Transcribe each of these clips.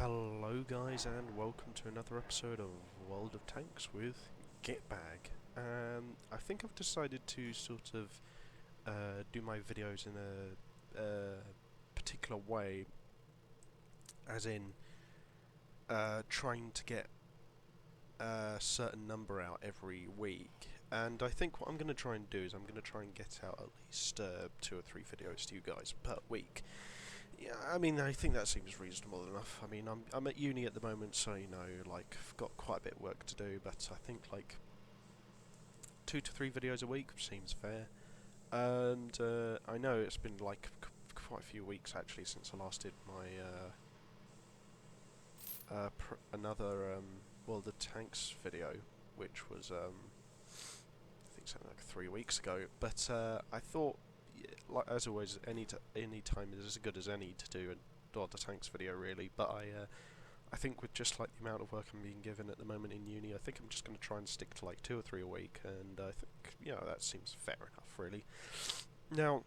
Hello guys and welcome to another episode of World of Tanks with Gitbag. I think I've decided to sort of do my videos in a particular way, as in trying to get a certain number out every week. And I think what I'm going to try and do is I'm going to try and get out at least 2 or 3 videos to you guys per week. Yeah, I mean, I think that seems reasonable enough. I mean, I'm at uni at the moment, so, you know, like, I've got quite a bit of work to do, but I think, like, 2 to 3 videos a week seems fair. And, I know it's been, like, quite a few weeks, actually, since I last did my, another, World of Tanks video, which was, I think something like 3 weeks ago, but, I thought, like as always, any time is as good as any to do a World of Tanks video, really. But I think with just like the amount of work I'm being given at the moment in uni, I think I'm just going to try and stick to like 2 or 3 a week, and I think, you know, that seems fair enough, really. Now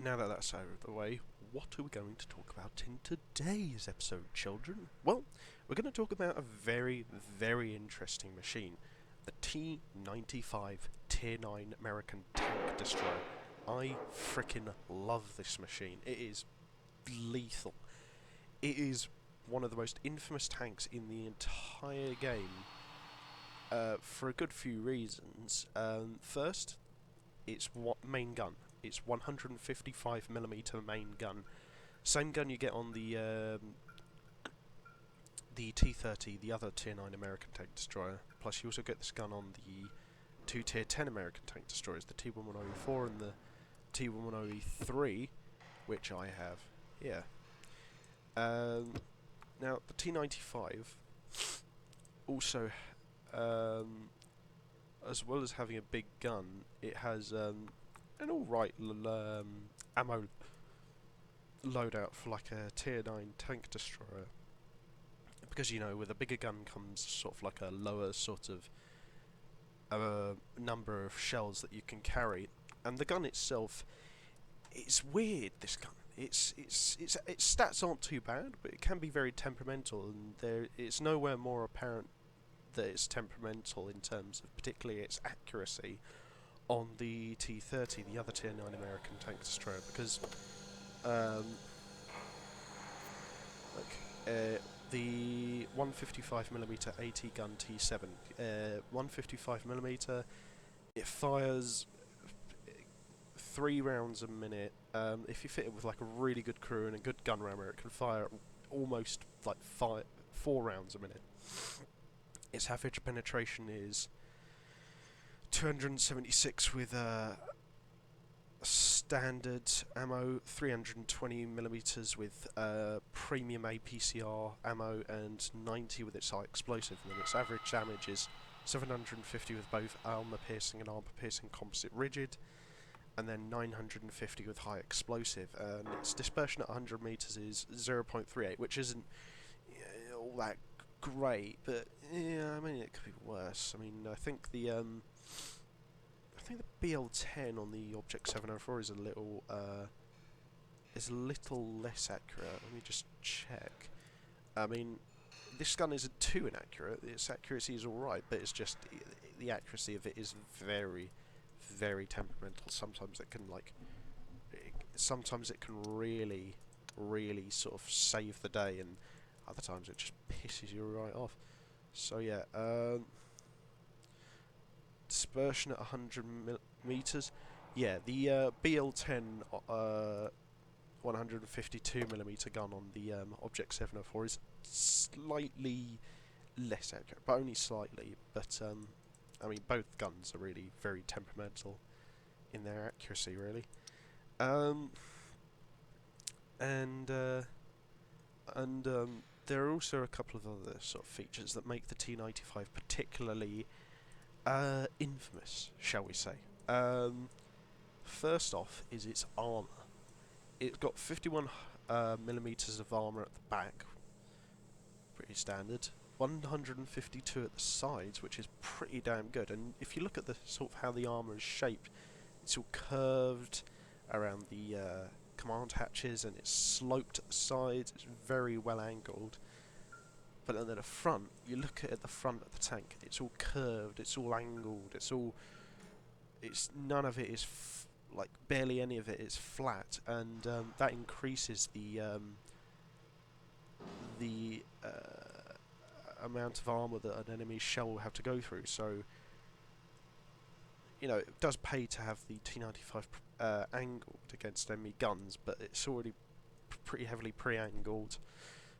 that that's out of the way, what are we going to talk about in today's episode, children? Well, we're going to talk about a very, very interesting machine, the T95 Tier 9 American Tank Destroyer. I frickin' love this machine. It is lethal. It is one of the most infamous tanks in the entire game, for a good few reasons. First, its main gun. It's 155mm main gun. Same gun you get on the T30, the other Tier 9 American tank destroyer. Plus you also get this gun on the 2 Tier 10 American tank destroyers, the T1104 and the T1103, which I have here. Now, the T95 also, as well as having a big gun, it has an alright ammo loadout for like a Tier 9 tank destroyer. Because, you know, with a bigger gun comes sort of like a lower sort of number of shells that you can carry. And the gun itself, it's weird, this gun. Its stats aren't too bad, but it can be very temperamental, and it's nowhere more apparent that it's temperamental in terms of particularly its accuracy on the T30, the other Tier 9 American tank destroyer, because the 155mm AT gun T7, 155mm, it fires 3 rounds a minute. If you fit it with like a really good crew and a good gun rammer, it can fire almost like 4 rounds a minute. Its average penetration is 276 with standard ammo, 320mm with premium APCR ammo, and 90 with its high explosive. And then its average damage is 750 with both armor piercing and armor piercing composite rigid, and then 950 with high explosive. And its dispersion at 100 meters is 0.38, which isn't all that great, but yeah, I mean, it could be worse. I mean, I think the BL10 on the Object 704 is a little less accurate. Let me just check. I mean, this gun isn't too inaccurate. Its accuracy is alright, but it's just the accuracy of it is very, very temperamental. Sometimes it can sometimes it can really, really sort of save the day, and other times it just pisses you right off. So yeah, dispersion at 100 meters. Yeah, the BL10 152mm gun on the Object 704 is slightly less accurate, but only slightly. But I mean, both guns are really very temperamental in their accuracy, really. There are also a couple of other sort of features that make the T95 particularly infamous, shall we say. First off is its armour. It's got 51mm of armour at the back, pretty standard. 152 at the sides, which is pretty damn good. And if you look at the sort of how the armour is shaped, it's all curved around the command hatches, and it's sloped at the sides. It's very well angled. But then at the front, you look at the front of the tank. It's all curved. It's all angled. It's none of it is like barely any of it is flat, and that increases the amount of armour that an enemy's shell will have to go through. So, you know, it does pay to have the T95 angled against enemy guns, but it's already pretty heavily pre-angled,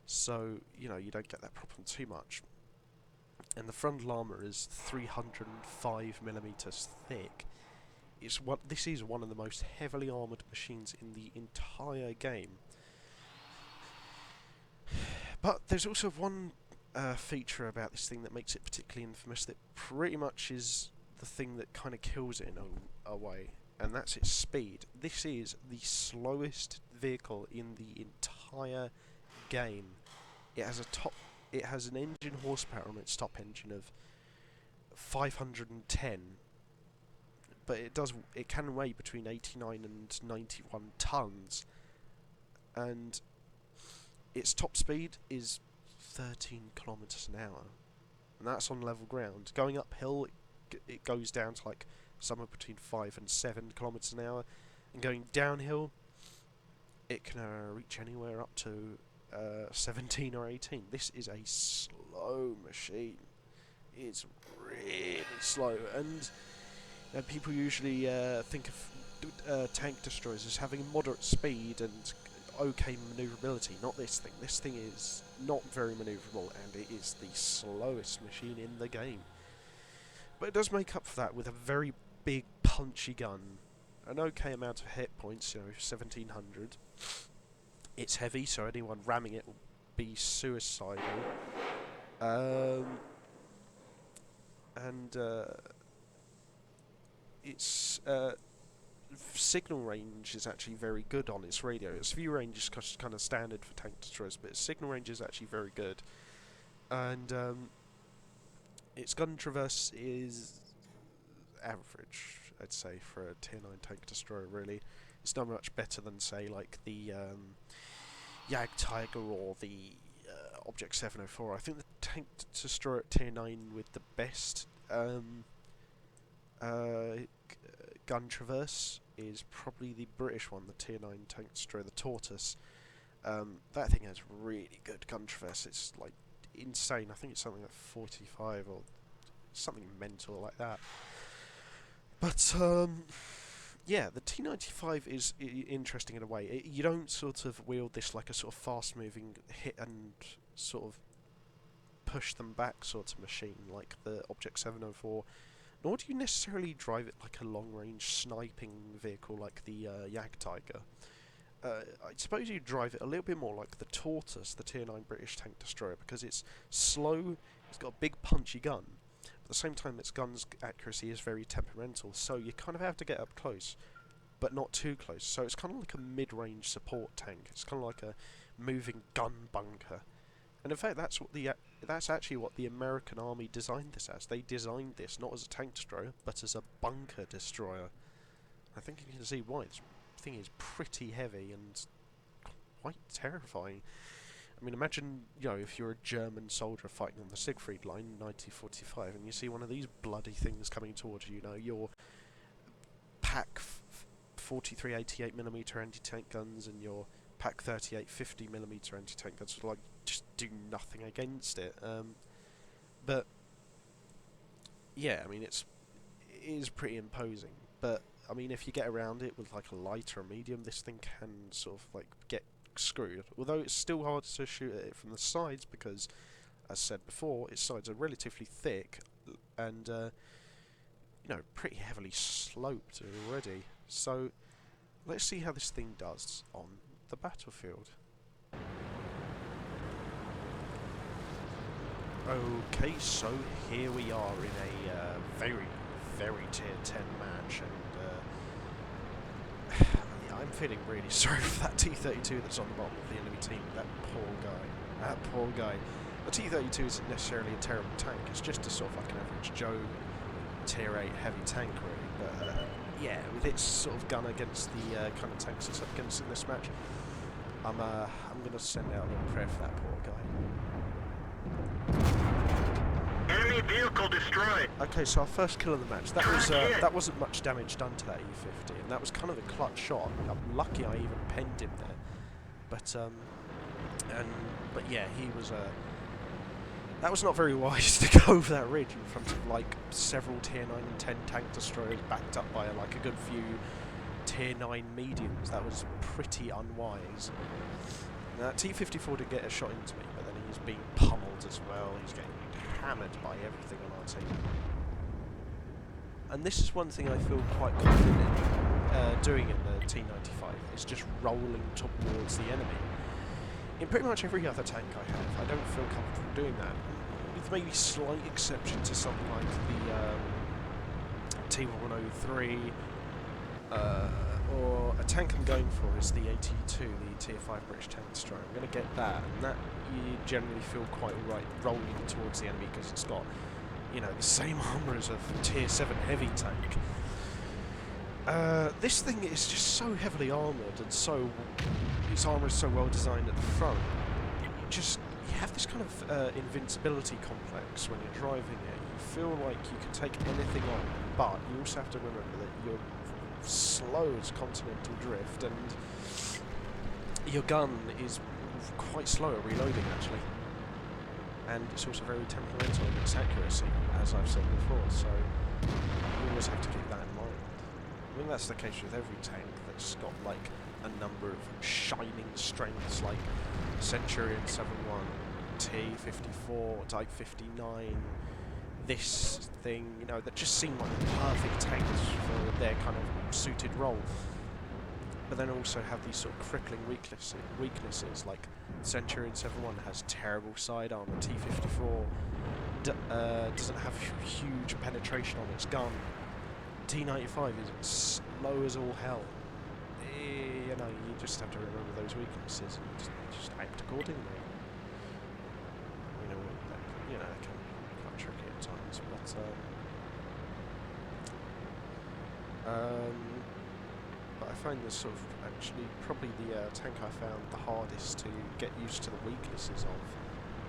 so, you know, you don't get that problem too much. And the frontal armour is 305mm thick. This is one of the most heavily armoured machines in the entire game. But there's also one feature about this thing that makes it particularly infamous, that pretty much is the thing that kind of kills it in a way, and that's its speed. This is the slowest vehicle in the entire game. It has an engine horsepower on its top engine of 510, but it can weigh between 89 and 91 tons, and its top speed is 13 kilometers an hour, and that's on level ground. Going uphill, it goes down to like somewhere between 5 and 7 kilometers an hour, and going downhill, it can reach anywhere up to 17 or 18. This is a slow machine. It's really slow, and people usually think of tank destroyers as having moderate speed and okay manoeuvrability. Not this thing. This thing is not very manoeuvrable, and it is the slowest machine in the game. But it does make up for that with a very big, punchy gun, an okay amount of hit points, you know, 1700. It's heavy, so anyone ramming it will be suicidal. Its signal range is actually very good on its radio. Its view range is kind of standard for tank destroyers, but its signal range is actually very good. And its gun traverse is average, I'd say, for a tier 9 tank destroyer, really. It's not much better than, say, like the Jagdtiger or the Object 704. I think the tank destroyer at tier 9 with the best gun traverse is probably the British one, the tier 9 tank destroyer, the Tortoise. That thing has really good gun traverse. It's like insane. I think it's something like 45 or something mental like that. But yeah, the T95 is interesting in a way. You don't sort of wield this like a sort of fast-moving hit and sort of push them back sort of machine like the Object 704, nor do you necessarily drive it like a long-range sniping vehicle like the Jagdtiger. I suppose you drive it a little bit more like the Tortoise, the tier 9 British tank destroyer, because it's slow, it's got a big punchy gun. At the same time, its gun's accuracy is very temperamental, so you kind of have to get up close, but not too close. So it's kind of like a mid-range support tank. It's kind of like a moving gun bunker. And in fact, that's actually what the American Army designed this as. They designed this not as a tank destroyer, but as a bunker destroyer. I think you can see why. This thing is pretty heavy and quite terrifying. I mean, imagine, you know, if you're a German soldier fighting on the Siegfried line in 1945 and you see one of these bloody things coming towards you, you know, your Pak 43 88mm anti-tank guns and your Pak 38 50mm anti-tank guns, like, just do nothing against it. But, yeah, I mean, it is pretty imposing. But, I mean, if you get around it with, like, a light or a medium, this thing can sort of, like, get screwed. Although it's still hard to shoot at it from the sides because, as said before, its sides are relatively thick and you know, pretty heavily sloped already. So let's see how this thing does on the battlefield. Okay, so here we are in a very, very tier 10 match, and I'm feeling really sorry for that T32 that's on the bottom of the enemy team. That poor guy. The T32 isn't necessarily a terrible tank. It's just a sort of like an average Joe tier 8 heavy tank, really. But yeah, with its sort of gun against the kind of tanks it's up against in this match, I'm going to send out a little prayer for that poor guy. Enemy vehicle destroyed. Okay, so our first kill of the match. That wasn't much damage done to that E50, and that was kind of a clutch shot. I'm lucky I even penned him there, but yeah, he was that was not very wise to go over that ridge in front of like several tier 9 and 10 tank destroyers backed up by like a good few tier 9 mediums. That was pretty unwise. Now T54 did get a shot into me, but then he's being pummeled as well. He's getting hammered by everything on our team. And this is one thing I feel quite confident in doing in the T95, is just rolling towards the enemy. In pretty much every other tank I have, I don't feel comfortable doing that, with maybe slight exception to something like the T103, or a tank I'm going for is the 82, the tier 5 British tank destroyer. I'm going to get that, and that you generally feel quite alright rolling towards the enemy because it's got, you know, the same armour as a tier 7 heavy tank. This thing is just so heavily armoured, and so its armour is so well designed at the front. You have this kind of invincibility complex when you're driving it. You feel like you can take anything on, but you also have to remember that you're slow as continental drift, and your gun is quite slow at reloading actually, and it's also very temperamental in its accuracy, as I've said before, so you always have to keep that in mind. I mean, that's the case with every tank that's got like a number of shining strengths, like Centurion 71, T54, Type 59, this thing, you know, that just seem like perfect tanks for their kind of suited role. But then also have these sort of crippling weaknesses, like Centurion 71 has terrible sidearm, and T54 doesn't have huge penetration on its gun. T95 is slow as all hell. You know, you just have to remember those weaknesses and just act accordingly. You know, it can be quite tricky at times, but I find this sort of actually probably the tank I found the hardest to get used to the weaknesses of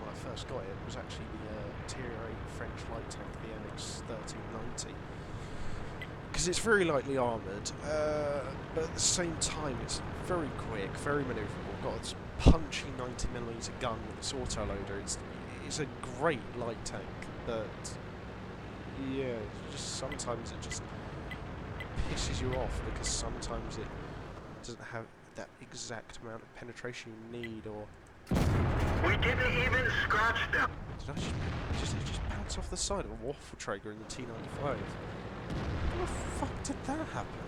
when I first got it was actually the tier 8 French light tank, the MX 1390. Because it's very lightly armoured, but at the same time it's very quick, very manoeuvrable, got this punchy 90mm gun with its autoloader. It's a great light tank, but yeah, just sometimes it just pisses you off because sometimes it doesn't have that exact amount of penetration you need, or... We didn't even scratch them! Did I just bounce off the side of a waffle traeger in the T95? How the fuck did that happen?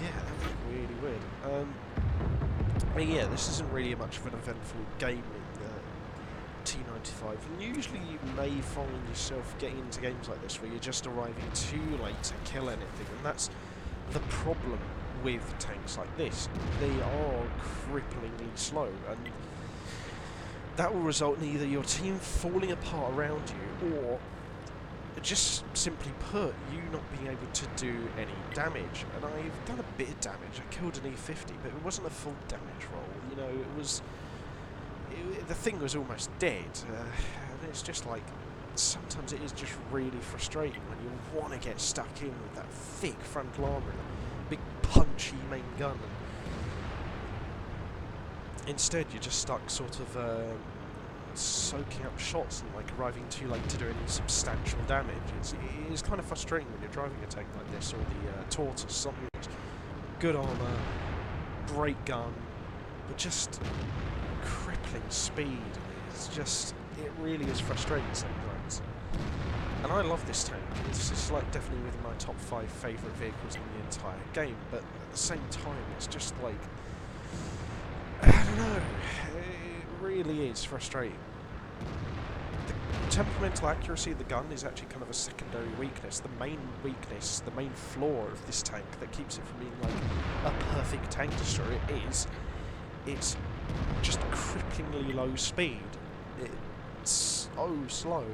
Yeah, that was really weird. I mean, yeah, this isn't really much of an eventful game in the T95, and usually you may find yourself getting into games like this where you're just arriving too late to kill anything, and that's the problem with tanks like this. They are cripplingly slow, and that will result in either your team falling apart around you, or just simply put, you not being able to do any damage. And I've done a bit of damage. I killed an E50, but it wasn't a full damage roll. You know, the thing was almost dead. And it's just like, sometimes it is just really frustrating when you want to get stuck in with that thick frontal armour and a big punchy main gun, and instead you're just stuck sort of soaking up shots and like arriving too late to do any substantial damage. It is kind of frustrating when you're driving a tank like this, or the Tortoise, something that's good armour, great gun, but just crippling speed. It's just, it really is frustrating sometimes. And I love this tank. It's like definitely within my top 5 favourite vehicles in the entire game, but at the same time it's just like, I don't know, it really is frustrating. The temperamental accuracy of the gun is actually kind of a secondary weakness. The main weakness, the main flaw of this tank that keeps it from being like a perfect tank destroyer is it's just cripplingly low speed. so slow.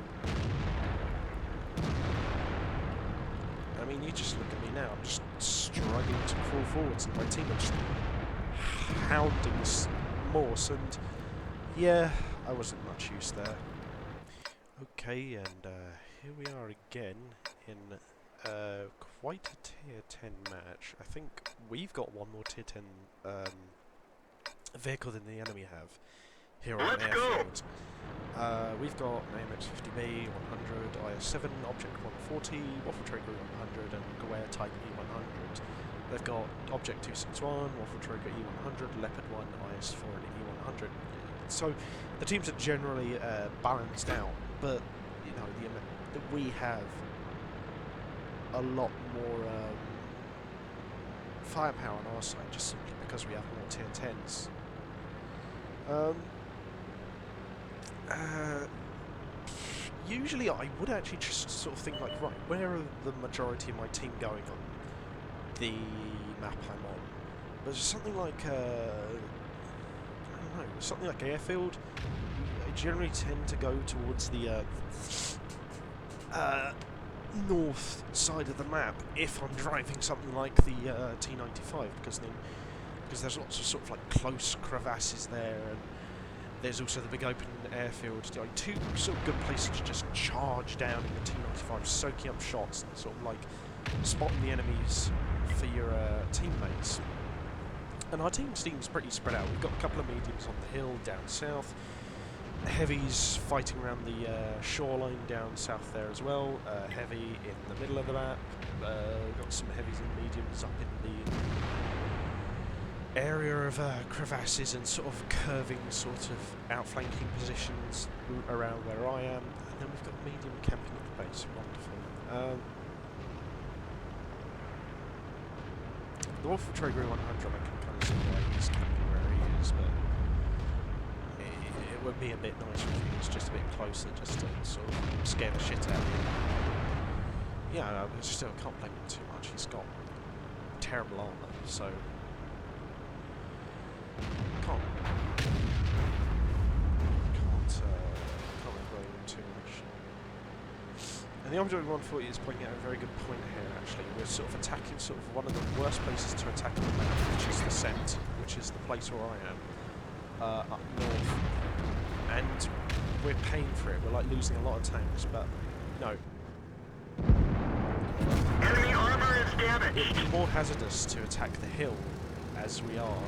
I mean, you just look at me now, I'm just struggling to crawl forwards, and my team are just hounding this Morse, and yeah, I wasn't much use there. Okay, and here we are again in quite a tier 10 match. I think we've got one more tier 10 vehicle than the enemy have here on the airfield. We've got an AMX-50B 100, IS-7, Object 140, Waffle Traeger 100, and Gaware Type E100. They've got Object 261, Waffle Traeger E100, Leopard 1, IS-4, and E100. So the teams are generally balanced out, but you know we have a lot more firepower on our side, just simply because we have more tier 10s. Usually I would actually just sort of think like, right, where are the majority of my team going on the map I'm on? But there's something like, I don't know, something like airfield, I generally tend to go towards the north side of the map if I'm driving something like the T95, because there's lots of sort of like close crevasses there, and there's also the big open airfield. Like two sort of good places to just charge down in the T95, soaking up shots and sort of like spotting the enemies for your teammates. And our team seems pretty spread out. We've got a couple of mediums on the hill down south, heavies fighting around the shoreline down south there as well, heavy in the middle of the map, we've got some heavies and mediums up in the area of crevasses and sort of curving sort of outflanking positions around where I am, and then we've got medium camping at the base. Wonderful. The Waffle Traeger 100 I can kind of see why he's camping where he is, but it would be a bit nicer if he was just a bit closer, just to sort of scare the shit out of him. Yeah, I still can't blame him too much. He's got terrible armour, so can't blame him too much. And the Object 140 is pointing out a very good point here, actually. We're sort of attacking sort of one of the worst places to attack on the map, which is the Scent, which is the place where I am, up north. And we're paying for it. We're like losing a lot of tanks, but no. Enemy armor is damaged. It would be more hazardous to attack the hill, as we are.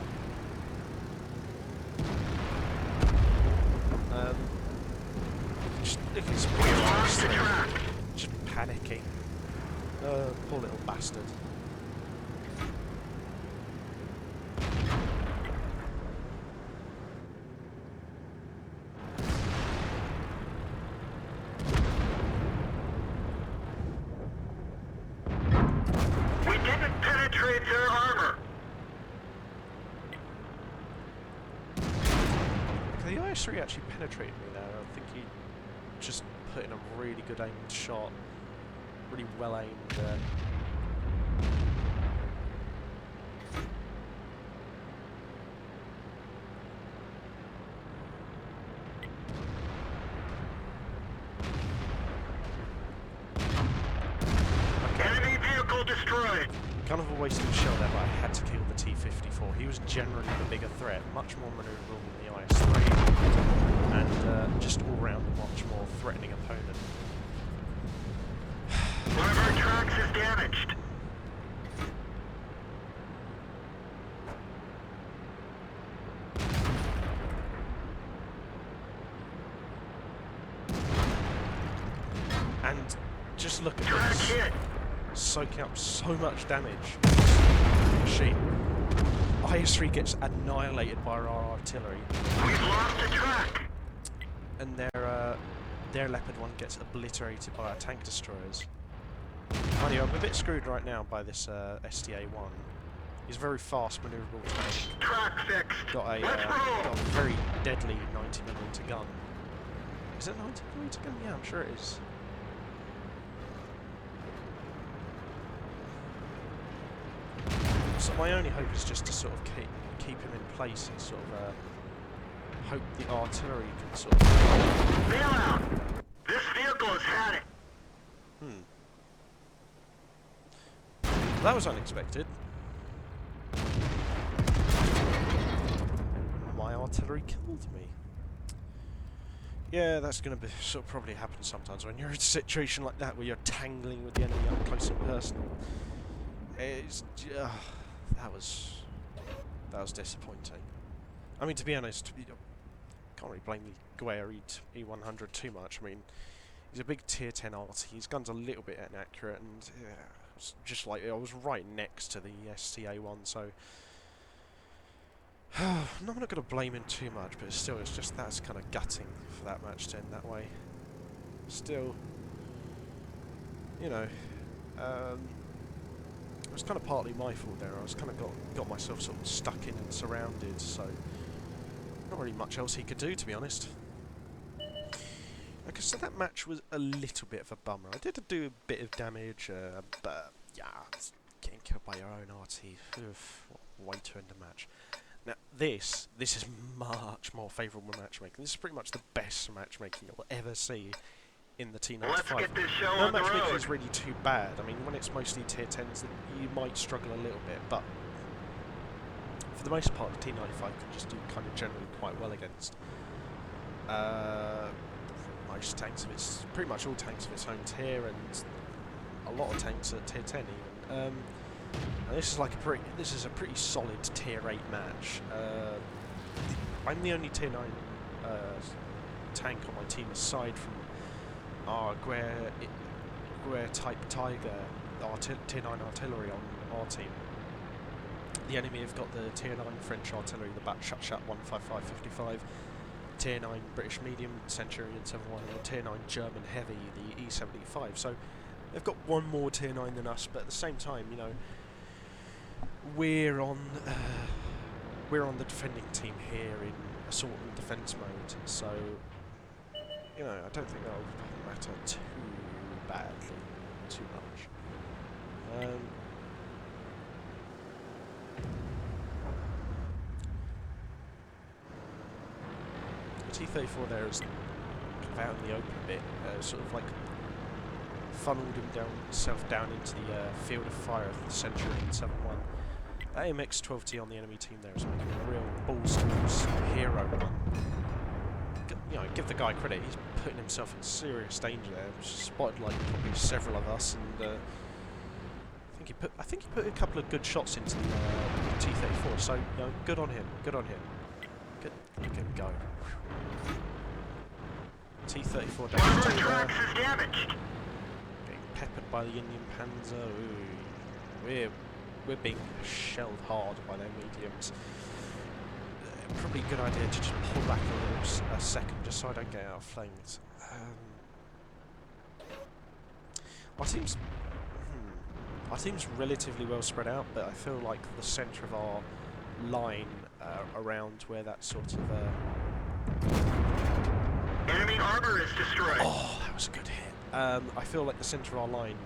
Just look at his just panicking. Poor little bastard. We didn't penetrate their armor. Okay, the IS-3 actually penetrated me there. I think he just put in a really good aimed shot. Really well aimed there. Enemy vehicle destroyed. Kind of a wasted shell there, but I had to kill the T-54. He was generally the bigger threat, much more manoeuvrable than the IS-3, and just all round a much more threatening opponent. One of our tracks is damaged. And just look at Track this. hit. Soaking up so much damage. Machine. IS-3 gets annihilated by our artillery. We've lost a track. And their Leopard 1 gets obliterated by our tank destroyers. Mind you, I'm a bit screwed right now by this STA-1. He's a very fast, manoeuvrable tank. Track fixed. Got a very deadly 90mm gun. Is it a 90mm gun? Yeah, I'm sure it is. So my only hope is just to sort of keep him in place and sort of hope the artillery can sort of... Bail out. that was unexpected. My artillery killed me. Yeah, that's going to be sort of probably happen sometimes when you're in a situation like that where you're tangling with the enemy up close and personal. It's that was disappointing. I mean, to be honest, can't really blame the Guerre E100 too much. I mean, he's a big tier 10 art. His gun's a little bit inaccurate, and it's just like I was right next to the STA1, so I'm not going to blame him too much. But still, it's just that's kind of gutting for that match to end that way. Still, you know, it was kind of partly my fault there. I was kind of got myself sort of stuck in and surrounded, so not really much else he could do, to be honest. Okay, so that match was a little bit of a bummer. I did do a bit of damage, but yeah, getting killed by your own RT. Way to end the match. Now this is much more favourable matchmaking. This is pretty much the best matchmaking you'll ever see in the T95. Let's get this show No on the matchmaking road. is really too bad. I mean, when it's mostly tier 10s, you might struggle a little bit, but for the most part, the T95 can just do kind of generally quite well against most tanks of its, pretty much all tanks of its own tier, and a lot of tanks at tier 10 even. And this is a pretty solid tier 8 match. I'm the only tier 9 tank on my team aside from our Guerre type Tiger, tier 9 artillery on our team. The enemy have got the tier 9 French artillery, the Bat Shut 155-55, tier 9 British medium Centurion 71, and the tier 9 German heavy, the E75. So they've got one more tier 9 than us, but at the same time, you know, we're on the defending team here in assault and defence mode. So, you know, I don't think that'll matter too badly, too much. T-34 there is kind of out in the open a bit, sort of like funneled himself down into the field of fire of the Centurion 71. AMX-12T on the enemy team there is making a real balls-to-balls hero run. You know, give the guy credit, he's putting himself in serious danger there. Spotted like probably several of us, and I think he put a couple of good shots into the T-34. So, you know, good on him. Good on him. Good. Look at him go. T-34 down. One of our tracks is damaged. Getting peppered by the Indian Panzer. Ooh. We're being shelled hard by their mediums. Probably a good idea to just pull back a second, just so I don't get out of flames. Our team's relatively well spread out, but I feel like the centre of our line, around where that sort of Enemy armor is destroyed. oh, that was a good hit. I feel like the centre of our line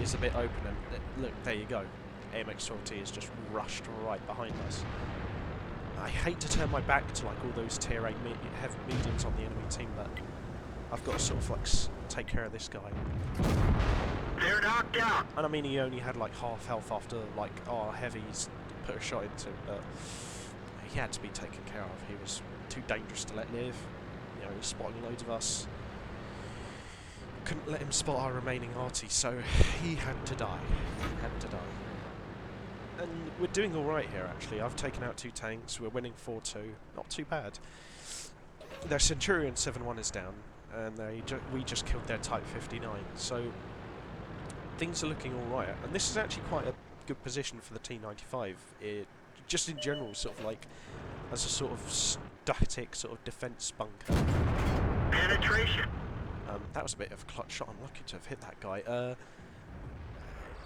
is a bit open, and look, there you go. AMX-12T has just rushed right behind us. I hate to turn my back to like all those tier 8 heavy mediums on the enemy team, but I've got to sort of like take care of this guy. They're knocked out. And I mean, he only had like half health after like our heavies put a shot into him, but he had to be taken care of. He was too dangerous to let live. You know, he was spotting loads of us. Couldn't let him spot our remaining arty, so he had to die. He had to die. And we're doing alright here, actually. I've taken out 2 tanks. We're winning 4-2. Not too bad. Their Centurion 7-1 is down, and we just killed their Type 59. So things are looking alright. And this is actually quite a good position for the T95. Just in general, sort of like as a sort of static sort of defence bunker. Penetration. That was a bit of a clutch shot. I'm lucky to have hit that guy.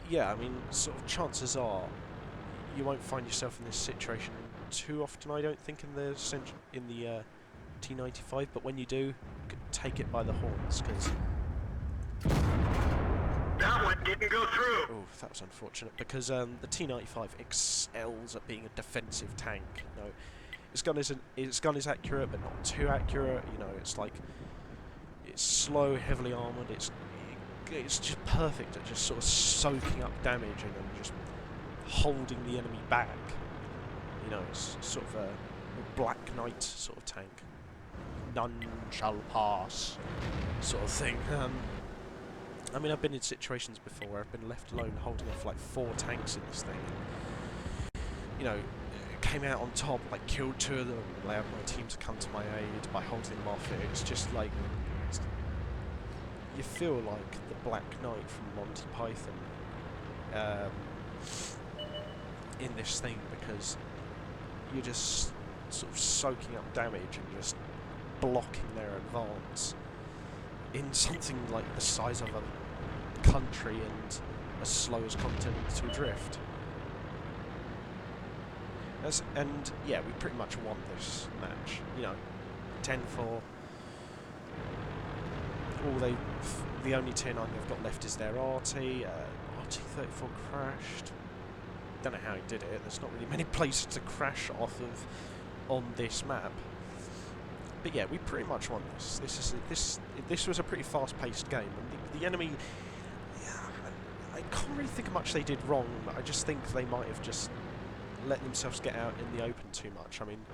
Yeah, I mean, sort of chances are you won't find yourself in this situation too often, I don't think, in the T95, but when you do, take it by the horns, because That one didn't go through. oh, that was unfortunate, because the T95 excels at being a defensive tank. You know, its gun is accurate, but not too accurate. You know, it's like it's slow, heavily armoured. It it's just perfect at just sort of soaking up damage and then just holding the enemy back. You know, it's sort of a Black Knight sort of tank. None shall pass sort of thing. I mean, I've been in situations before where I've been left alone holding off like 4 tanks in this thing. You know, came out on top, like killed 2 of them, allowed my team to come to my aid by holding them off. It's just like, you feel like the Black Knight from Monty Python in this thing, because you're just sort of soaking up damage and just blocking their advance in something like the size of a country and as slow as continental drift. And yeah, we pretty much won this match. You know, 10-4. The only Tier 9 they've got left is their RT. RT-34 crashed. Don't know how he did it. There's not really many places to crash off of on this map. But yeah, we pretty much won this. This was a pretty fast-paced game, and the enemy. Yeah, I can't really think of much they did wrong. I just think they might have just let themselves get out in the open too much. I mean,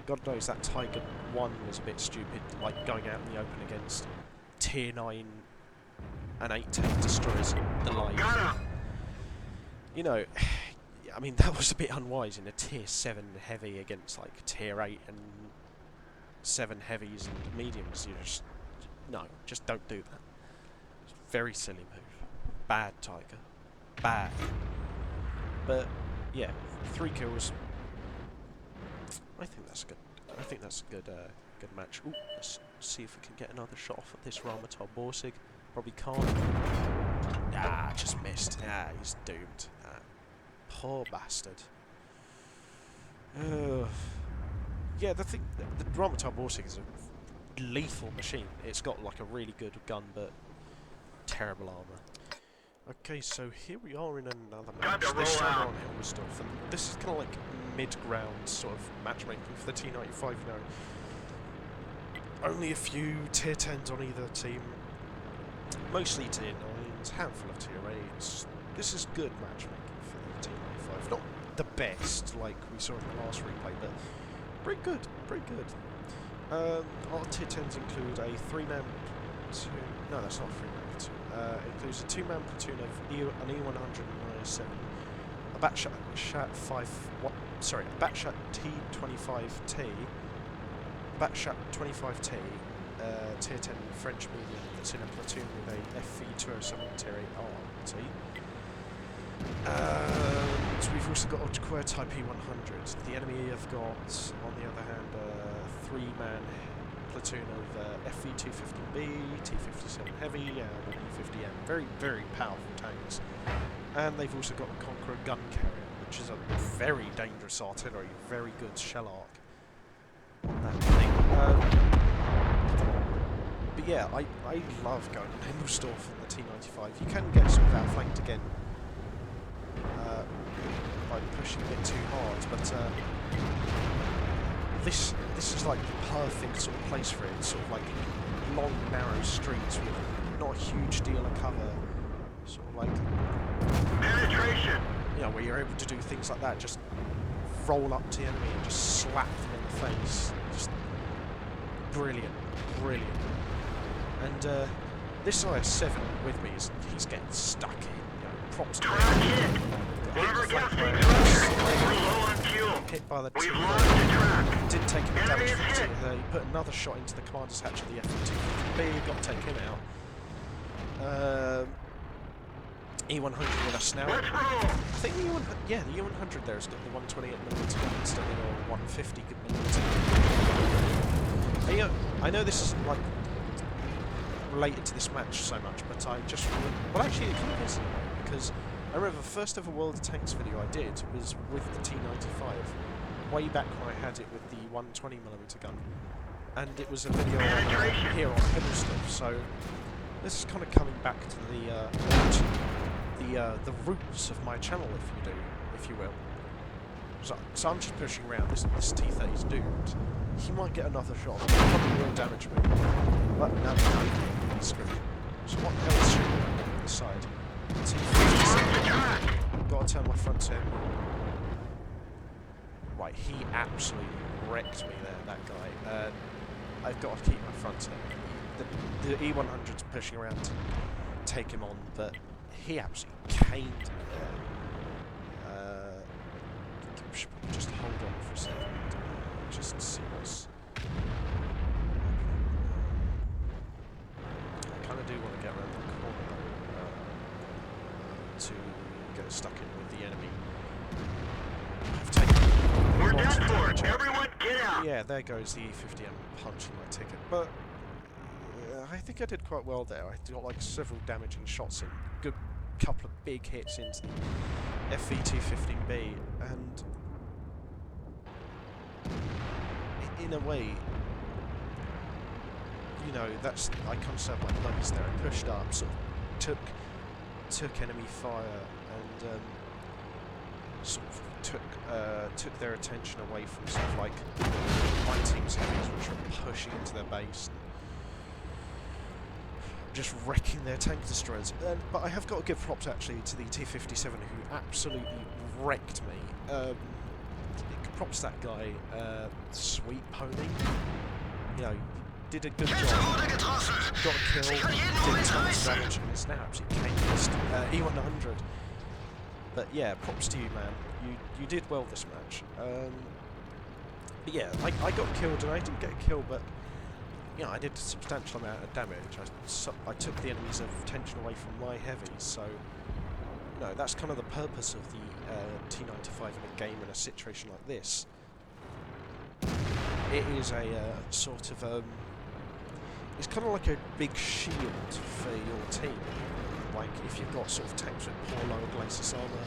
God knows that Tiger 1 was a bit stupid, like going out in the open against Tier 9 and 8 tank destroyers the like. You know, I mean, that was a bit unwise in a Tier 7 heavy against like Tier 8 and 7 heavies and mediums. You just don't do that. It's a very silly move. Bad, Tiger. Bad. But yeah, 3 kills. I think that's good. I think that's a good match. Ooh, let's see if we can get another shot off at this Ramatar Borsig. Probably can't. Ah, just missed. Ah, he's doomed. Ah, poor bastard. Yeah, the Ramatar Borsig is a lethal machine. It's got like a really good gun, but terrible armour. Okay, so here we are in another match. This time on Hillsdorf, and this is kind of like mid-ground sort of matchmaking for the T95. You know, only a few Tier 10s on either team, mostly Tier 9s, handful of Tier 8s. This is good matchmaking for the T95. Not the best, like we saw in the last replay, but pretty good, pretty good. Our Tier 10s include a 3-man platoon. No, that's not a 3-man platoon. It includes a 2-man platoon of an E197, a Batshot T25T, Batshot 25T, Tier 10 French medium that's in a platoon with a FV207 Tier 8 RT. And we've also got Autoquer Type E100. The enemy have got, on the other hand, a 3-man platoon of FV250B, T57 Heavy, and E50M. Very, very powerful tanks. And they've also got a Conqueror gun carrier, which is a very dangerous artillery, very good shell arc on that thing. But yeah, I love going to Hindelsdorf in the T95. You can get sort of outflanked again by pushing a bit too hard, but this is like the perfect sort of place for it. It's sort of like long, narrow streets with not a huge deal of cover, sort of like penetration. You know, where you're able to do things like that, just roll up to the enemy and just slap them in the face. Just brilliant, brilliant. And this IS-7 with me he's getting stuck in. You know, props to him. Hit by the T. Did take him damage from the T. He put another shot into the commander's hatch of the F-250B. Got to take him out. E100 with us now. I think the E100, yeah, the E100 there has got the 128mm gun instead of the 150mm. I know this isn't like related to this match so much, but I just well, actually it kind of is, because I remember the first ever World of Tanks video I did was with the T95, way back when I had it with the 120mm gun, and it was a video here on Hindelsdorf. So this is kind of coming back to the roots of my channel, if you will. So I'm just pushing around. This T30 is doomed. He might get another shot. Probably will damage me. But no, screw it. So what else should we do on the side? T97. Gotta turn my front to him. Right, he absolutely wrecked me there, that guy. I've got to keep my front to him. The E100's pushing around to take him on, but he absolutely caned me there. Should probably just hold on for a second, just see what's... I kind of do want to get around the corner to get stuck in with the enemy. I've taken... We're done for it! Everyone get out! Yeah, there goes the E50M punching my ticket, but I think I did quite well there. I got like several damaging shots in, good couple of big hits into the FV215B, and in a way, you know, that's, I kind of served my purpose there. I pushed up, sort of took enemy fire, and sort of took their attention away from sort of like my team's heavies, which were pushing into their base, and just wrecking their tank destroyers. But I have got to give props actually to the T57, who absolutely wrecked me. Props that guy, Sweet Pony. You know, did a good job. Got a kill, did tons of damage, and it's now absolutely caneless. E100. But yeah, props to you, man. You did well this match. But yeah, I got killed, and I didn't get a kill, but you know, I did a substantial amount of damage. I took the enemy's attention away from my heavies, so you know, that's kind of the purpose of the T95 in a game in a situation like this. It is a sort of it's kind of like a big shield for your team. Like if you've got sort of tanks with poor lower glacis armour,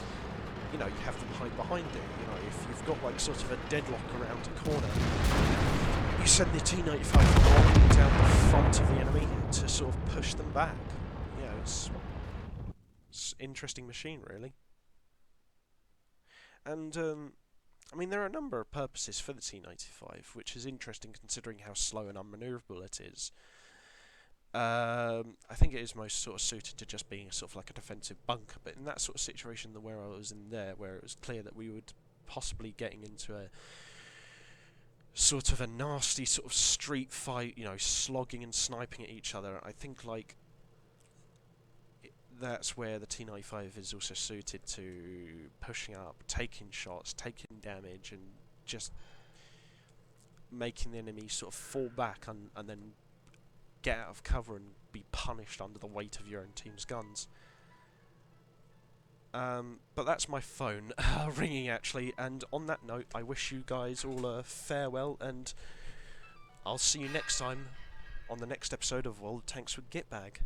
you know, you have them hide behind it. You know, if you've got like sort of a deadlock around a corner, you send the T95 rolling down the front of the enemy to sort of push them back. You know, it's interesting machine, really. And I mean, there are a number of purposes for the T95, which is interesting considering how slow and unmanoeuvrable it is. I think it is most sort of suited to just being sort of like a defensive bunker, but in that sort of situation where I was in there, where it was clear that we would possibly getting into a sort of a nasty sort of street fight, you know, slogging and sniping at each other, I think like that's where the T95 is also suited to pushing up, taking shots, taking damage, and just making the enemy sort of fall back and then get out of cover and be punished under the weight of your own team's guns. But that's my phone ringing actually, and on that note I wish you guys all a farewell, and I'll see you next time on the next episode of World Tanks with Gitbag.